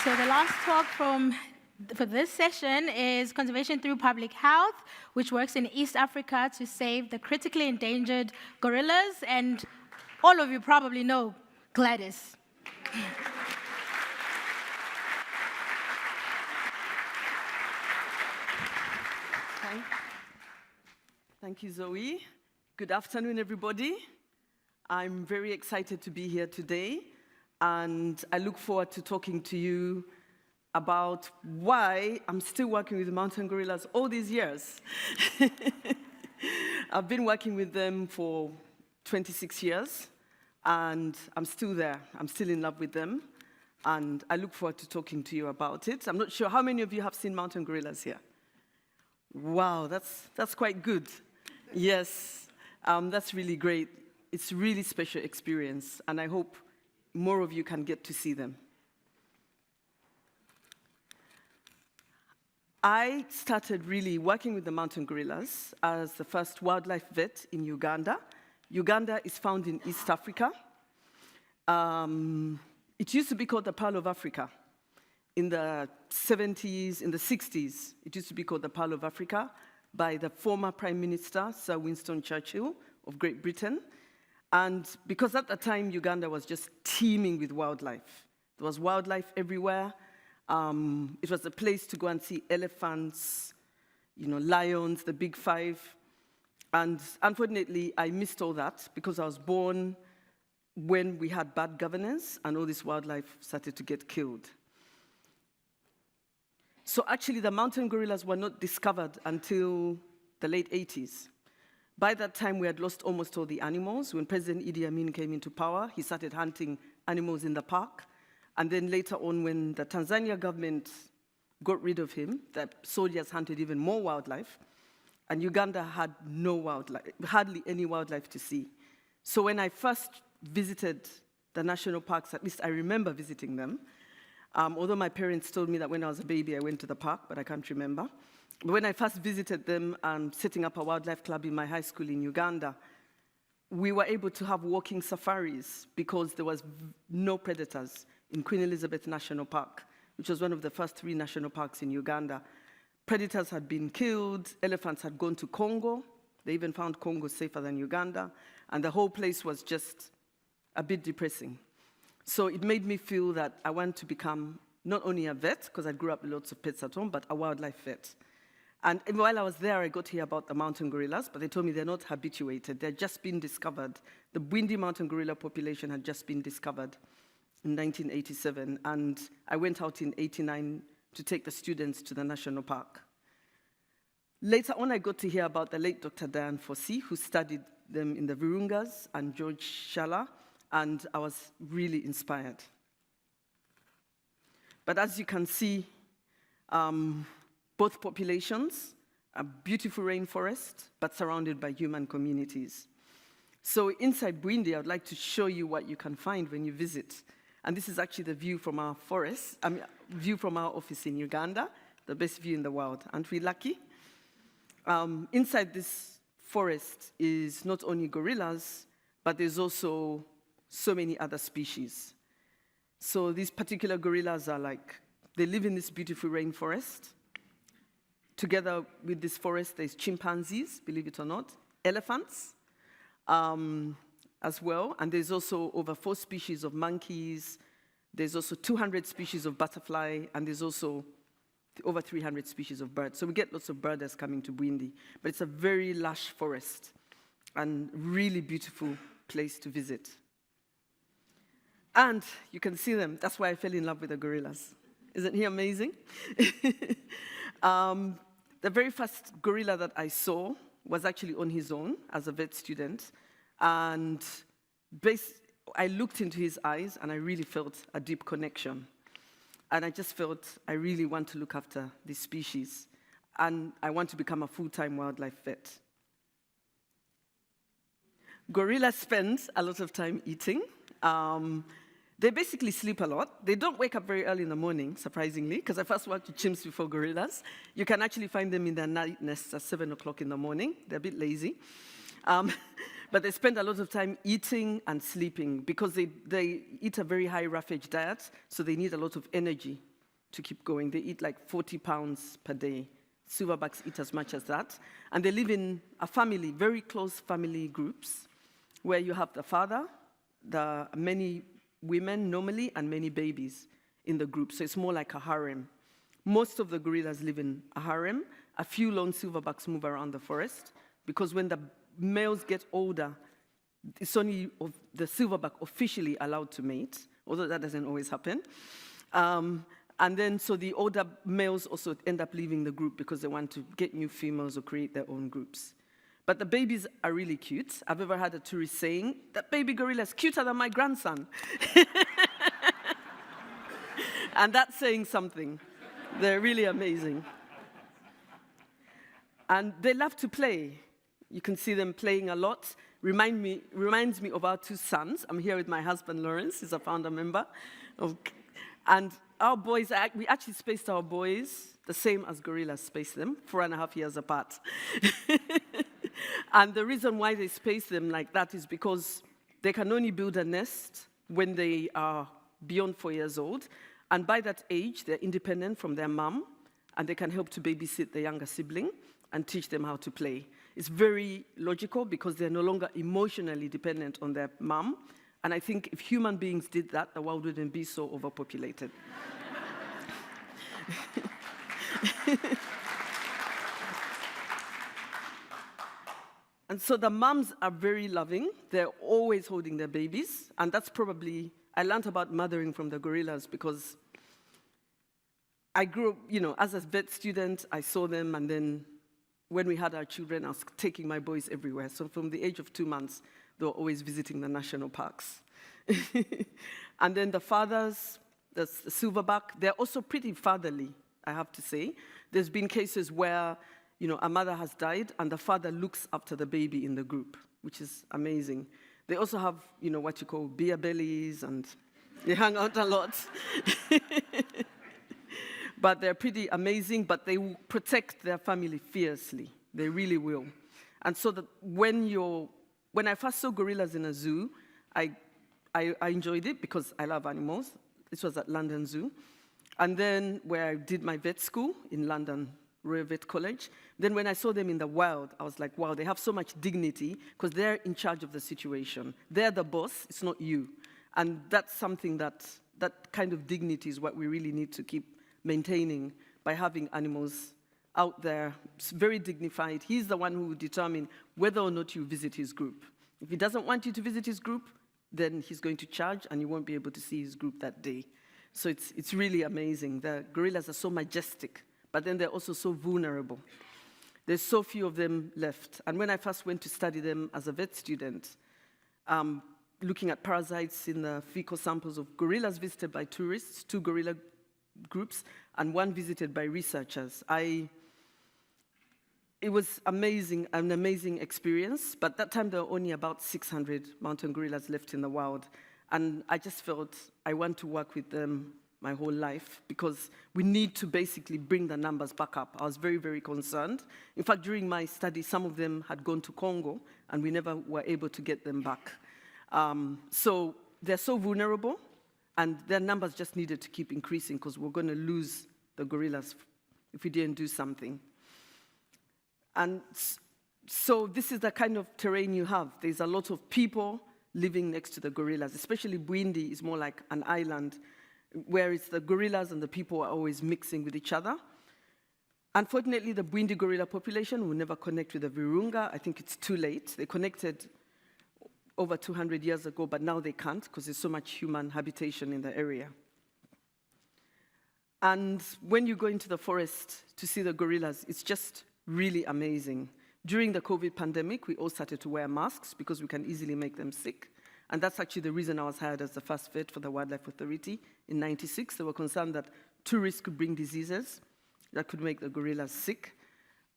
So the last talk for this session is Conservation Through Public Health, which works in East Africa to save the critically endangered gorillas. And all of you probably know Gladys. Thank you, Zoe. Good afternoon, everybody. I'm very excited to be here today, and I look forward to talking to you about why I'm still working with mountain gorillas all these years. I've been working with them for 26 years, and I'm still there. I'm still in love with them, and I look forward to talking to you about it. I'm not sure how many of you have seen mountain gorillas here. Wow, that's quite good. Yes, that's really great. It's a really special experience, and I hope more of you can get to see them. I started really working with the mountain gorillas as the first wildlife vet in Uganda. Uganda is found in East Africa. It used to be called the Pearl of Africa. In the 70s, in the 60s, it used to be called the Pearl of Africa by the former Prime Minister, Sir Winston Churchill of Great Britain. And because at the time, Uganda was just teeming with wildlife. There was wildlife everywhere. It was a place to go and see elephants, lions, the big five. And unfortunately, I missed all that because I was born when we had bad governance and all this wildlife started to get killed. So actually, the mountain gorillas were not discovered until the late 80s. By that time, we had lost almost all the animals. When President Idi Amin came into power, he started hunting animals in the park. And then later on, when the Tanzania government got rid of him, the soldiers hunted even more wildlife. And Uganda had no wildlife, hardly any wildlife to see. So when I first visited the national parks, at least I remember visiting them, although my parents told me that when I was a baby, I went to the park, but I can't remember. But when I first visited them, setting up a wildlife club in my high school in Uganda, we were able to have walking safaris because there was no predators in Queen Elizabeth National Park, which was one of the first 3 national parks in Uganda. Predators had been killed, elephants had gone to Congo. They even found Congo safer than Uganda, and the whole place was just a bit depressing. So it made me feel that I want to become not only a vet, because I grew up with lots of pets at home, but a wildlife vet. And while I was there, I got to hear about the mountain gorillas, but they told me they're not habituated. They're just been discovered. The Bwindi mountain gorilla population had just been discovered in 1987, and I went out in 89 to take the students to the national park. Later on, I got to hear about the late Dr. Diane Fossey, who studied them in the Virungas, and George Shala, and I was really inspired. But as you can see, both populations are beautiful rainforest, but surrounded by human communities. So inside Bwindi, I would like to show you what you can find when you visit. And this is actually the view from our forest, view from our office in Uganda, the best view in the world. Aren't we lucky? Inside this forest is not only gorillas, but there's also so many other species. So these particular gorillas are they live in this beautiful rainforest. Together with this forest, there's chimpanzees, believe it or not, elephants as well. And there's also over 4 species of monkeys. There's also 200 species of butterfly, and there's also over 300 species of birds. So we get lots of birders coming to Bwindi. But it's a very lush forest and really beautiful place to visit. And you can see them. That's why I fell in love with the gorillas. Isn't he amazing? The very first gorilla that I saw was actually on his own as a vet student. And I looked into his eyes, and I really felt a deep connection. And I just felt I really want to look after this species. And I want to become a full-time wildlife vet. Gorillas spend a lot of time eating. They basically sleep a lot. They don't wake up very early in the morning, surprisingly, because I first worked with chimps before gorillas. You can actually find them in their night nests at 7 o'clock in the morning. They're a bit lazy. But they spend a lot of time eating and sleeping because they eat a very high roughage diet, so they need a lot of energy to keep going. They eat like 40 pounds per day. Silverbacks eat as much as that. And they live in a family, very close family groups, where you have the father, the many women normally, and many babies in the group. So it's more like a harem. Most of the gorillas live in a harem. A few lone silverbacks move around the forest, because when the males get older, it's only the silverback officially allowed to mate, although that doesn't always happen. And then, so the older males also end up leaving the group because they want to get new females or create their own groups. But the babies are really cute. I've ever had a tourist saying, that baby gorilla is cuter than my grandson. And that's saying something. They're really amazing. And they love to play. You can see them playing a lot. Reminds me of our two sons. I'm here with my husband, Lawrence. He's a founder member. And our boys, we actually spaced our boys the same as gorillas spaced them, 4.5 years apart. And the reason why they space them like that is because they can only build a nest when they are beyond 4 years old. And by that age, they're independent from their mom, and they can help to babysit the younger sibling and teach them how to play. It's very logical because they're no longer emotionally dependent on their mom. And I think if human beings did that, the world wouldn't be so overpopulated. And so the moms are very loving. They're always holding their babies. And that's probably, I learned about mothering from the gorillas because I grew up, as a vet student, I saw them, and then when we had our children, I was taking my boys everywhere. So from the age of 2 months, they were always visiting the national parks. And then the fathers, the silverback, they're also pretty fatherly, I have to say. There's been cases where, a mother has died and the father looks after the baby in the group, which is amazing. They also have, what you call beer bellies, and they hang out a lot. But they're pretty amazing, but they will protect their family fiercely. They really will. And so that when I first saw gorillas in a zoo, I enjoyed it because I love animals. This was at London Zoo. And then where I did my vet school in London, Royal Vet College, then when I saw them in the wild, I was like, wow, they have so much dignity because they're in charge of the situation. They're the boss, it's not you. And that's something that kind of dignity is what we really need to keep maintaining by having animals out there, very dignified. He's the one who will determine whether or not you visit his group. If he doesn't want you to visit his group, then he's going to charge and you won't be able to see his group that day. So it's really amazing. The gorillas are so majestic, but then they're also so vulnerable. There's so few of them left. And when I first went to study them as a vet student, looking at parasites in the fecal samples of gorillas visited by tourists, 2 gorilla groups, and 1 visited by researchers. It was amazing, an amazing experience, but that time there were only about 600 mountain gorillas left in the wild. And I just felt I want to work with them my whole life because we need to basically bring the numbers back up. I was very, very concerned. In fact, during my study, some of them had gone to Congo, and we never were able to get them back. So they're so vulnerable, and their numbers just needed to keep increasing because we're going to lose the gorillas if we didn't do something. And so this is the kind of terrain you have. There's a lot of people living next to the gorillas, especially Bwindi is more like an island where it's the gorillas and the people are always mixing with each other. Unfortunately, the Bwindi gorilla population will never connect with the Virunga. I think it's too late. They connected over 200 years ago, but now they can't because there's so much human habitation in the area. And when you go into the forest to see the gorillas, it's just really amazing. During the COVID pandemic, we all started to wear masks because we can easily make them sick. And that's actually the reason I was hired as the first vet for the Wildlife Authority in '96. They were concerned that tourists could bring diseases that could make the gorillas sick.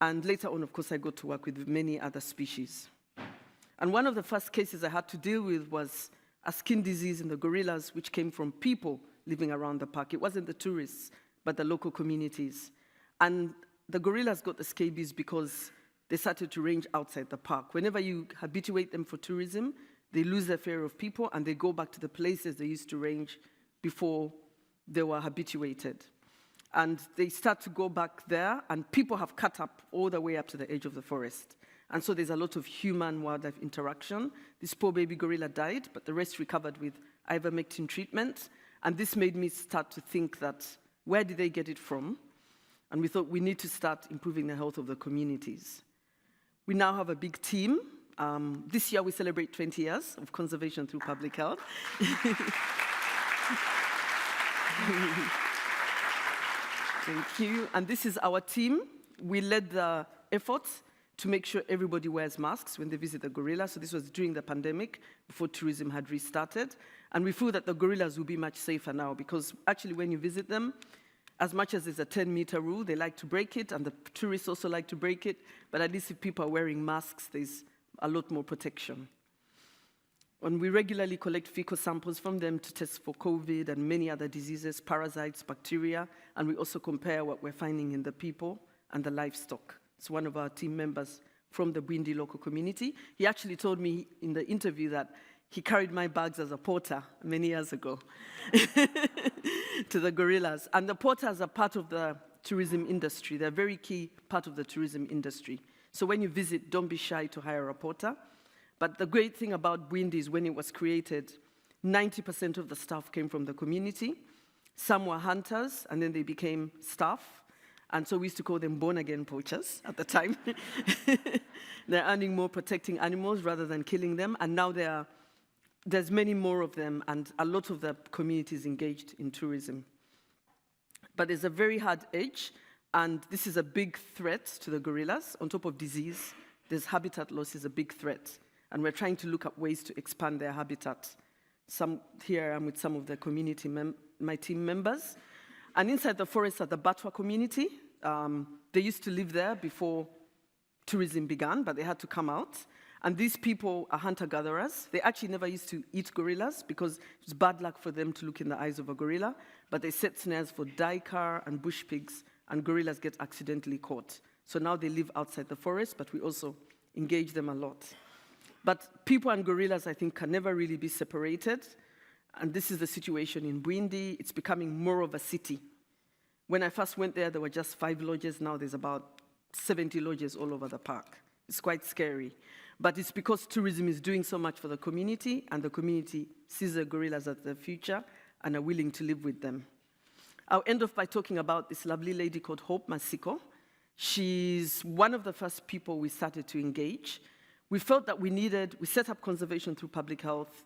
And later on, of course, I got to work with many other species. And one of the first cases I had to deal with was a skin disease in the gorillas, which came from people living around the park. It wasn't the tourists, but the local communities. And the gorillas got the scabies because they started to range outside the park. Whenever you habituate them for tourism, they lose their fear of people and they go back to the places they used to range before they were habituated. And they start to go back there, and people have cut up all the way up to the edge of the forest. And so there's a lot of human-wildlife interaction. This poor baby gorilla died, but the rest recovered with ivermectin treatment. And this made me start to think that, where did they get it from? And we thought we need to start improving the health of the communities. We now have a big team. This year we celebrate 20 years of conservation through public health. Thank you. And this is our team. We led the efforts to make sure everybody wears masks when they visit the gorilla. So this was during the pandemic, before tourism had restarted. And we feel that the gorillas will be much safer now, because actually when you visit them, as much as there's a 10-meter rule, they like to break it, and the tourists also like to break it. But at least if people are wearing masks, there's a lot more protection. And we regularly collect fecal samples from them to test for COVID and many other diseases, parasites, bacteria, and we also compare what we're finding in the people and the livestock. It's one of our team members from the Bwindi local community. He actually told me in the interview that he carried my bags as a porter many years ago to the gorillas. And the porters are part of the tourism industry. They're a very key part of the tourism industry. So when you visit, don't be shy to hire a porter. But the great thing about Bwindi is when it was created, 90% of the staff came from the community. Some were hunters, and then they became staff. And so we used to call them born-again poachers at the time. They're earning more protecting animals rather than killing them. And now there's many more of them, and a lot of the community is engaged in tourism. But there's a very hard edge, and this is a big threat to the gorillas. On top of disease, there's habitat loss is a big threat. And we're trying to look at ways to expand their habitat. Here I am with some of the community, my team members. And inside the forest are the Batwa community. They used to live there before tourism began, but they had to come out. And these people are hunter-gatherers. They actually never used to eat gorillas because it's bad luck for them to look in the eyes of a gorilla. But they set snares for daikar and bush pigs, and gorillas get accidentally caught. So now they live outside the forest, but we also engage them a lot. But people and gorillas, I think, can never really be separated. And this is the situation in Bwindi. It's becoming more of a city. When I first went there were just 5 lodges. Now there's about 70 lodges all over the park. It's quite scary. But it's because tourism is doing so much for the community, and the community sees the gorillas as their future and are willing to live with them. I'll end off by talking about this lovely lady called Hope Masiko. She's one of the first people we started to engage. We felt that we set up conservation through public health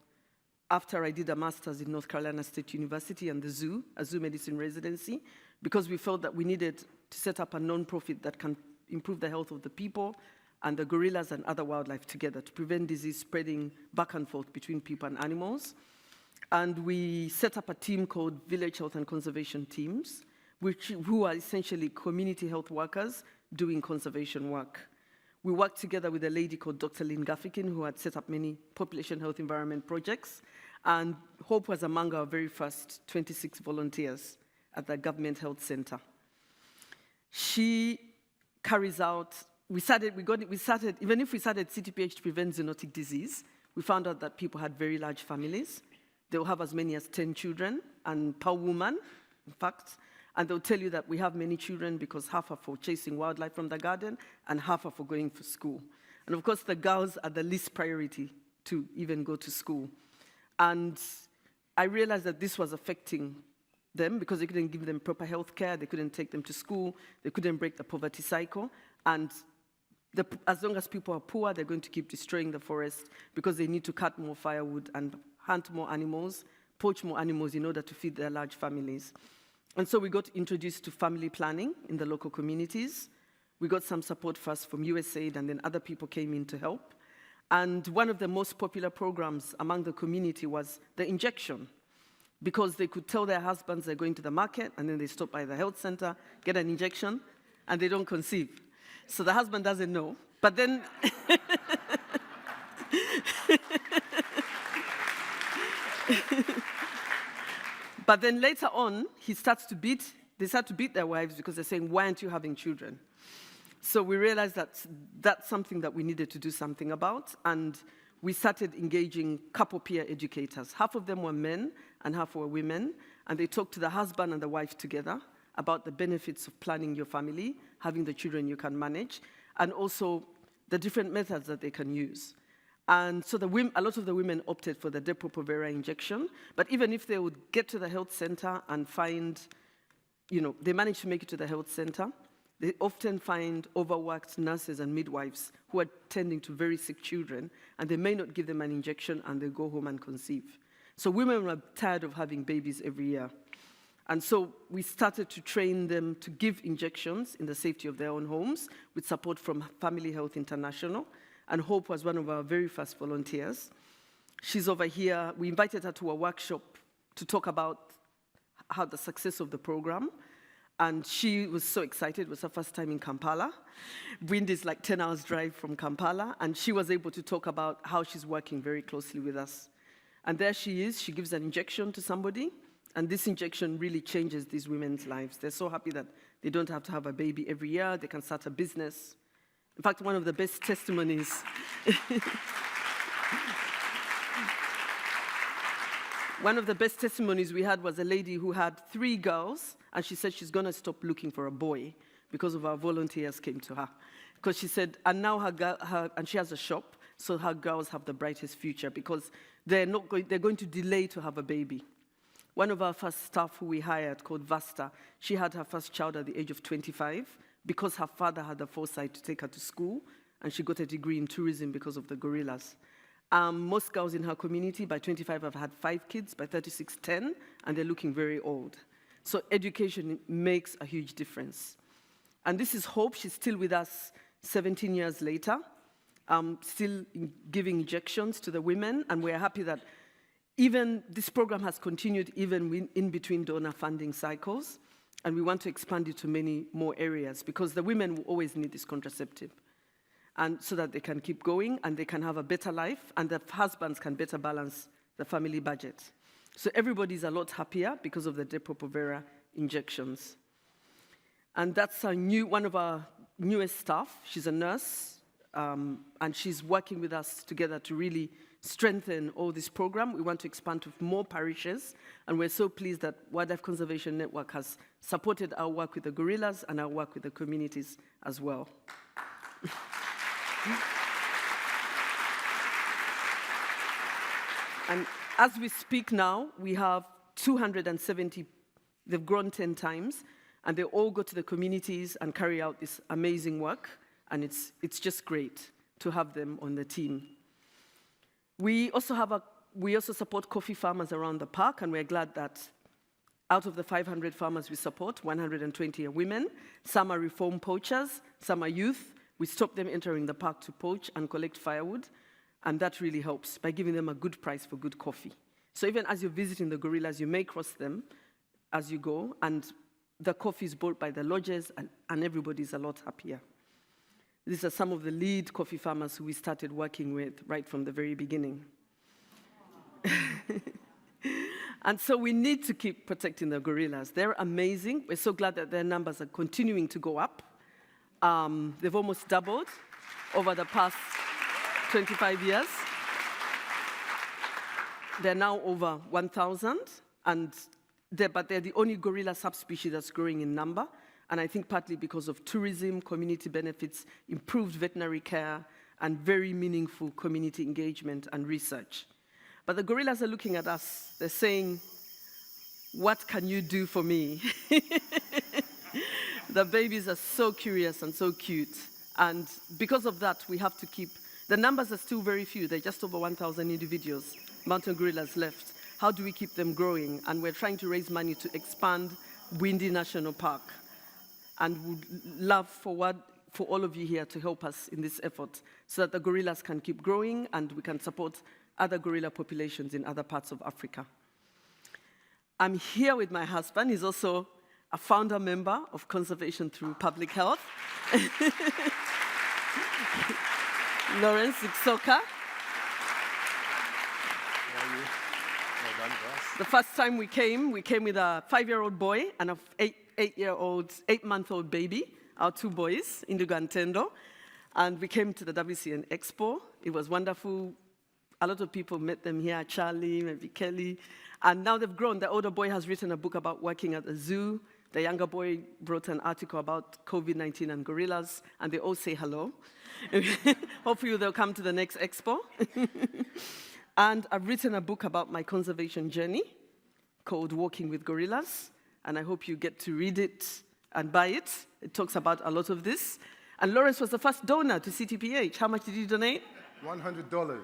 after I did a master's in North Carolina State University and a zoo medicine residency, because we felt that we needed to set up a non-profit that can improve the health of the people and the gorillas and other wildlife together to prevent disease spreading back and forth between people and animals. And we set up a team called Village Health and Conservation Teams, who are essentially community health workers doing conservation work. We worked together with a lady called Dr. Lynn Gaffikin, who had set up many population health environment projects. And Hope was among our very first 26 volunteers at the Government Health Center. She carries out, even if we started CTPH to prevent zoonotic disease, we found out that people had very large families. They'll have as many as 10 children, and per woman, in fact. And they'll tell you that we have many children because half are for chasing wildlife from the garden and half are for going to school. And of course, the girls are the least priority to even go to school. And I realized that this was affecting them because they couldn't give them proper health care, they couldn't take them to school, they couldn't break the poverty cycle. And as long as people are poor, they're going to keep destroying the forest because they need to cut more firewood and hunt more animals, poach more animals in order to feed their large families. And so we got introduced to family planning in the local communities. We got some support first from USAID, and then other people came in to help. And one of the most popular programs among the community was the injection, because they could tell their husbands they're going to the market, and then they stop by the health center, get an injection, and they don't conceive. So the husband doesn't know. But then But then later on, they start to beat their wives because they're saying, why aren't you having children? So we realized that that's something that we needed to do something about, and we started engaging couple peer educators. Half of them were men and half were women, and they talked to the husband and the wife together, about the benefits of planning your family, having the children you can manage, and also the different methods that they can use. And so a lot of the women opted for the Depo-Provera injection, but even if they would get to the health center and find, they managed to make it to the health center, they often find overworked nurses and midwives who are tending to very sick children, and they may not give them an injection, and they go home and conceive. So women were tired of having babies every year. And so we started to train them to give injections in the safety of their own homes with support from Family Health International. And Hope was one of our very first volunteers. She's over here. We invited her to a workshop to talk about how the success of the program. And she was so excited. It was her first time in Kampala. Wind is like 10 hours drive from Kampala. And she was able to talk about how she's working very closely with us. And there she is. She gives an injection to somebody. And this injection really changes these women's lives. They're so happy that they don't have to have a baby every year. They can start a business. In fact, one of the best testimonies we had was a lady who had 3 girls, and she said she's going to stop looking for a boy because of our volunteers came to her. Because she said, and now and she has a shop, so her girls have the brightest future because they're going to delay to have a baby. One of our first staff who we hired, called Vasta, she had her first child at the age of 25 because her father had the foresight to take her to school, and she got a degree in tourism because of the gorillas. Most girls in her community, by 25, have had 5 kids, by 36, 10, and they're looking very old. So education makes a huge difference. And this is Hope. She's still with us 17 years later, still giving injections to the women, and we're happy that even this program has continued even in between donor funding cycles, and we want to expand it to many more areas because the women will always need this contraceptive, and so that they can keep going and they can have a better life, and the husbands can better balance the family budget. So everybody's a lot happier because of the Depo-Provera injections. And that's one of our newest staff. She's a nurse, and she's working with us together to really strengthen all this program. We want to expand to more parishes, and we're so pleased that Wildlife Conservation Network has supported our work with the gorillas and our work with the communities as well. And as we speak now, we have 270, they've grown 10 times, and they all go to the communities and carry out this amazing work, and it's just great to have them on the team. We also support coffee farmers around the park, and we're glad that out of the 500 farmers we support, 120 are women. Some are reform poachers, some are youth. We stop them entering the park to poach and collect firewood, and that really helps by giving them a good price for good coffee. So even as you're visiting the gorillas, you may cross them as you go, and the coffee is bought by the lodges, and everybody's a lot happier. These are some of the lead coffee farmers who we started working with right from the very beginning. And so we need to keep protecting the gorillas. They're amazing. We're so glad that their numbers are continuing to go up. They've almost doubled over the past 25 years. They're now over 1,000, but they're the only gorilla subspecies that's growing in number. And I think partly because of tourism, community benefits, improved veterinary care, and very meaningful community engagement and research. But the gorillas are looking at us. They're saying, "What can you do for me?" The babies are so curious and so cute. And because of that, we have to keep, the numbers are still very few. They're just over 1,000 individuals, mountain gorillas left. How do we keep them growing? And we're trying to raise money to expand Windy National Park. And would love for all of you here to help us in this effort so that the gorillas can keep growing and we can support other gorilla populations in other parts of Africa. I'm here with my husband. He's also a founder member of Conservation Through Public Health. Gladys Kalema-Zikusoka. The first time we came with a 5-year-old boy and a 8-month-old baby, our 2 boys, Indigo and Tendo. And we came to the WCN Expo. It was wonderful. A lot of people met them here, Charlie, maybe Kelly. And now they've grown. The older boy has written a book about working at the zoo. The younger boy wrote an article about COVID-19 and gorillas, and they all say hello. Hopefully they'll come to the next Expo. And I've written a book about my conservation journey called Walking with Gorillas, and I hope you get to read it and buy it. It talks about a lot of this. And Lawrence was the first donor to CTPH. How much did you donate? $100.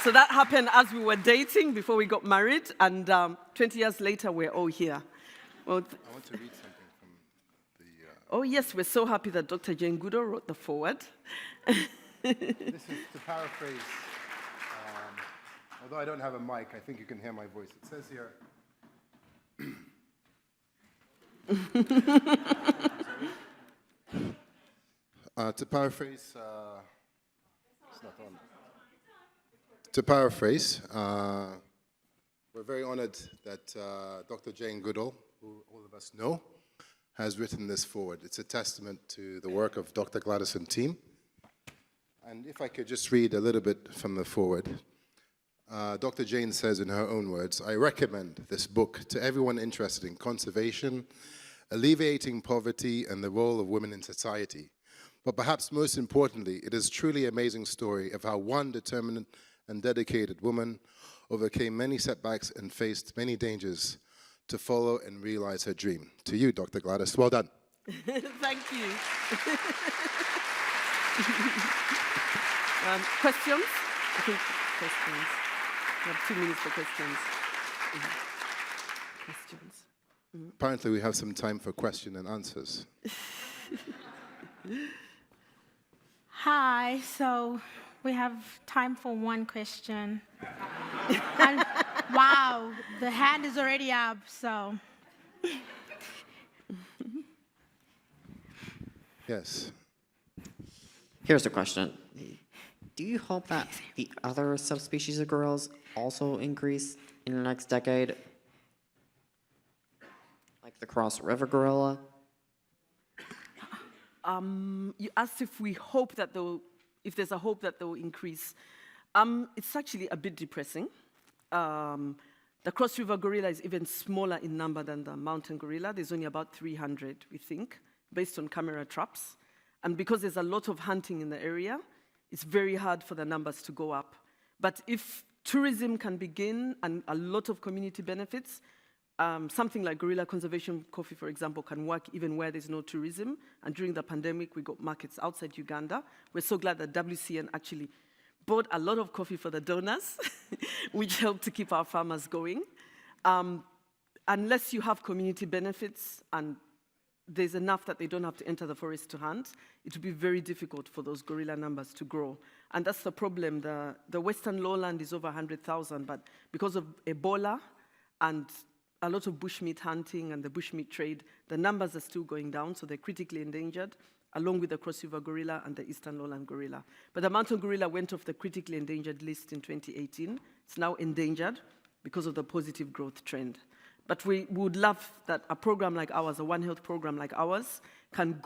So that happened as we were dating before we got married, and 20 years later, we're all here. Well, I want to read something from the... oh yes, we're so happy that Dr. Jane Goodall wrote the foreword. This is to paraphrase, although I don't have a mic, I think you can hear my voice. It says here... to paraphrase, it's not on. To paraphrase, we're very honored that Dr. Jane Goodall, who all of us know, has written this forward. It's a testament to the work of Dr. Gladys and team. And if I could just read a little bit from the forward. Dr. Jane says in her own words, "I recommend this book to everyone interested in conservation, alleviating poverty, and the role of women in society. But perhaps most importantly, it is truly an amazing story of how one determined and dedicated woman overcame many setbacks and faced many dangers to follow and realize her dream." To you, Dr. Gladys, well done. Thank you. Questions? I think questions. We have 2 minutes for questions. Questions. Apparently, we have some time for question and answers. Hi, so we have time for one question. And wow, the hand is already up, so. Yes. Here's the question. Do you hope that the other subspecies of gorillas also increase in the next decade? Like the Cross River gorilla? You asked if we hope that if there's a hope that they'll increase. It's actually a bit depressing. The Cross River gorilla is even smaller in number than the mountain gorilla. There's only about 300, we think, based on camera traps. And because there's a lot of hunting in the area, it's very hard for the numbers to go up. But if tourism can begin and a lot of community benefits, something like gorilla conservation coffee, for example, can work even where there's no tourism. And during the pandemic, we got markets outside Uganda. We're so glad that WCN actually bought a lot of coffee for the donors, which helped to keep our farmers going. Unless you have community benefits and there's enough that they don't have to enter the forest to hunt, it will be very difficult for those gorilla numbers to grow. And that's the problem. The Western lowland is over 100,000, but because of Ebola and a lot of bushmeat hunting and the bushmeat trade, the numbers are still going down, so they're critically endangered, along with the Cross River gorilla and the Eastern lowland gorilla. But the mountain gorilla went off the critically endangered list in 2018. It's now endangered because of the positive growth trend. But we would love that a program like ours, a One Health program like ours, can be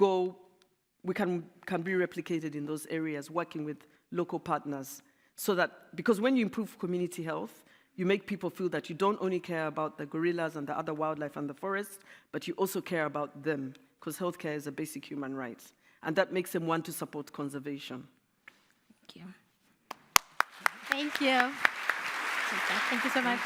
replicated in those areas, working with local partners. So that, because when you improve community health, you make people feel that you don't only care about the gorillas and the other wildlife and the forest, but you also care about them, because healthcare is a basic human right. And that makes them want to support conservation. Thank you. Thank you. Thank you so much.